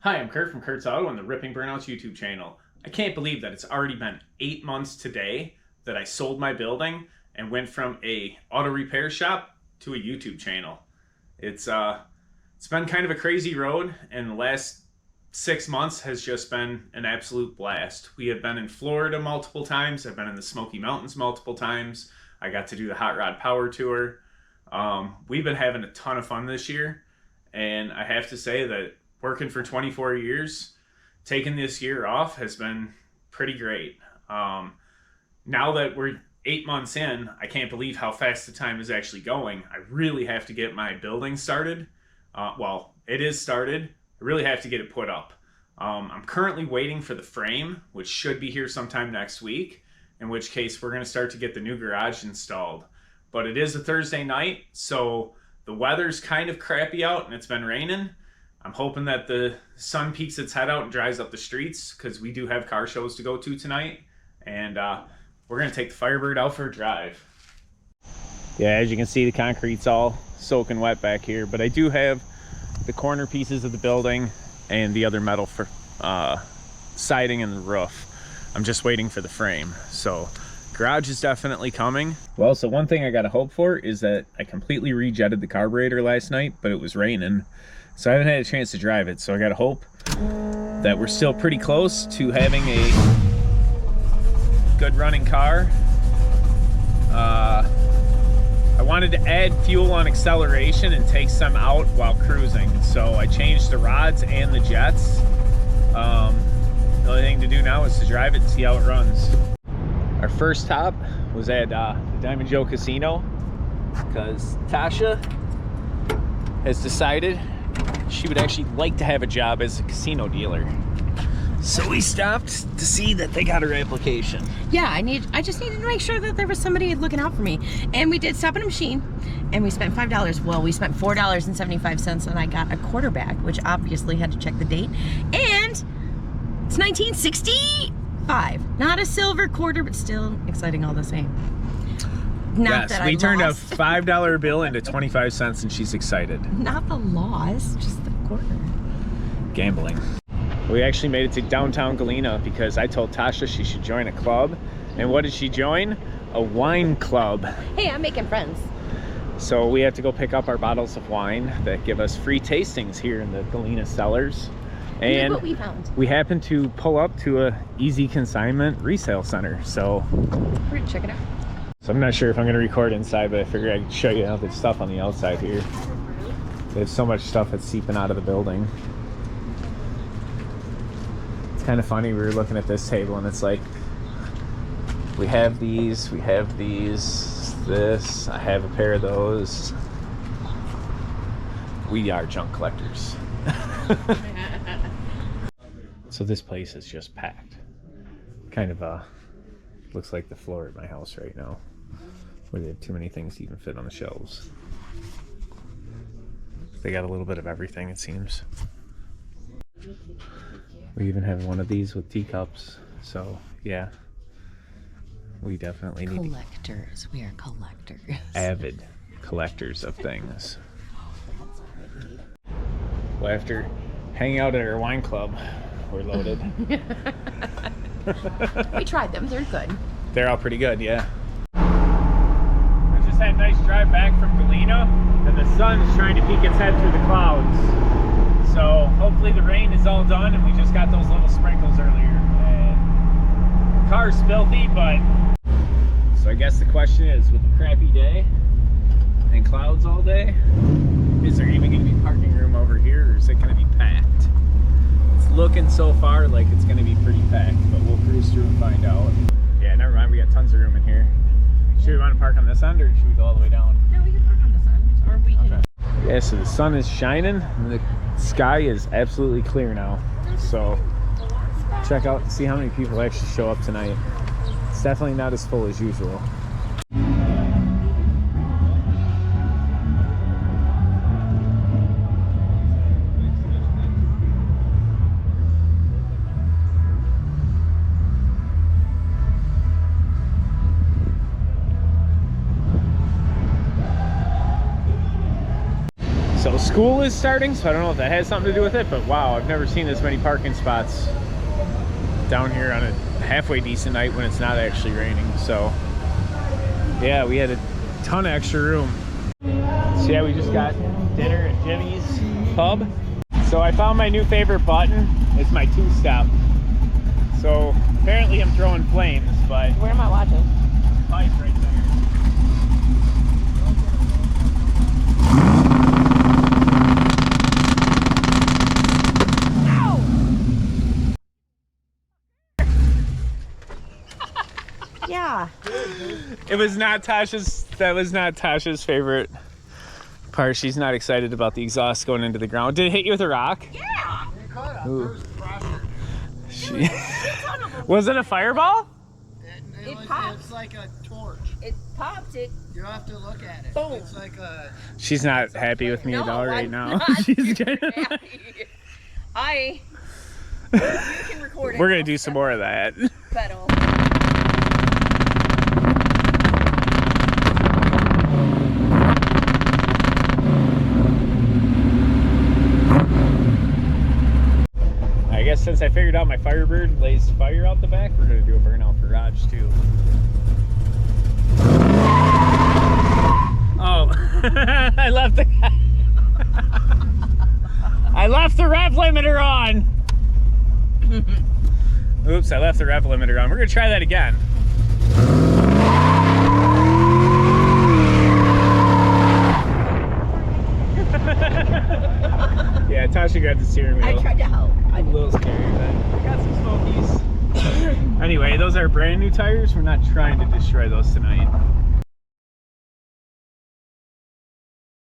Hi, I'm Kurt from Kurt's Auto on the Ripping Burnouts YouTube channel. I can't believe that it's already been 8 months today that I sold my building and went from a auto repair shop to a YouTube channel. It's been kind of a crazy road, and the last 6 months has just been an absolute blast. We have been in Florida multiple times. I've been in the Smoky Mountains multiple times. I got to do the Hot Rod Power Tour. We've been having a ton of fun this year, and I have to say that working for 24 years, taking this year off has been pretty great. Now that we're 8 months in, I can't believe how fast the time is actually going. I really have to get my building started. Well, it is started. I really have to get it put up. I'm currently waiting for the frame, which should be here sometime next week, in which case we're going to start to get the new garage installed. But it is a Thursday night, so the weather's kind of crappy out and it's been raining. I'm hoping that the sun peeks its head out and dries up the streets, because we do have car shows to go to tonight. And we're going to take the Firebird out for a drive. Yeah, as you can see, the concrete's all soaking wet back here. But I do have the corner pieces of the building and the other metal for siding and the roof. I'm just waiting for the frame. So garage is definitely coming. Well, so one thing I got to hope for is that I completely rejetted the carburetor last night, but it was raining. So I haven't had a chance to drive it, so I gotta hope that we're still pretty close to having a good running car. I wanted to add fuel on acceleration and take some out while cruising, so I changed the rods and the jets. The only thing to do now is to drive it and see how it runs. Our first stop was at the Diamond Joe Casino, because Tasha has decided she would actually like to have a job as a casino dealer. So we stopped to see that they got her application. Yeah, I just needed to make sure that there was somebody looking out for me. And we did stop at a machine, and we spent $5. Well, we spent $4.75, and I got a quarterback, which obviously had to check the date. And it's 1965. Not a silver quarter, but still exciting all the same. Not yes, we turned a $5 bill into 25 cents, and she's excited. Not the loss, just the quarter. Gambling. We actually made it to downtown Galena because I told Tasha she should join a club. And what did she join? A wine club. Hey, I'm making friends. So we have to go pick up our bottles of wine that give us free tastings here in the Galena cellars. And look what we found. We happened to pull up to a easy consignment resale center. So we're gonna check it out. So I'm not sure if I'm going to record inside, but I figured I'd show you how the stuff on the outside here. There's so much stuff that's seeping out of the building. It's kind of funny, we were looking at this table and it's like, we have these, this, I have a pair of those. We are junk collectors. So this place is just packed. Kind of looks like the floor at my house right now, where they have too many things to even fit on the shelves. They got a little bit of everything, it seems. We even have one of these with teacups, so yeah, we definitely need collectors. We are collectors. Avid collectors of things. Well, after hanging out at our wine club, we're loaded. We tried them, they're good. They're all pretty good, yeah. I just had a nice drive back from Galena, and the sun's trying to peek its head through the clouds. So hopefully the rain is all done, and we just got those little sprinkles earlier. And the car's filthy, but... So I guess the question is, with a crappy day and clouds all day, is there even going to be parking room over here, or is it going to be packed? Looking so far like it's going to be pretty packed, but we'll cruise through and find out. Yeah, never mind, we got tons of room in here. Should we want to park on this end, or should we go all the way down? No, we can park on this end, or we can... Okay. Yeah, so the sun is shining and the sky is absolutely clear now. So check out and see how many people actually show up tonight. It's definitely not as full as usual. School is starting, so I don't know if that has something to do with it, but wow, I've never seen this many parking spots down here on a halfway decent night when it's not actually raining. So yeah, we had a ton of extra room. So yeah, we just got dinner at Jimmy's Pub. So I found my new favorite button. It's my 2-stop. So apparently I'm throwing flames, but Where am I watching? pipe right there. Yeah. It was not Tasha's, that was not Tasha's favorite part. She's not excited about the exhaust going into the ground. Did it hit you with a rock? Yeah. Ooh. Was it a fireball? It popped. It's like a torch. It popped. It. You have to look at it. Boom. It's like a. She's not happy with me at all right I'm now. not She's super gonna, happy. You can record it. we're gonna do some more of that. Pedal. I guess since I figured out my Firebird lays fire out the back, we're gonna do a burnout garage too. Oh, I left the I left the rev limiter on. Oops, I left the rev limiter on. We're gonna try that again. Yeah, Tasha got the steering wheel. I tried to help. I'm a little scary, but I got some smokies. Anyway, those are brand new tires. We're not trying to destroy those tonight.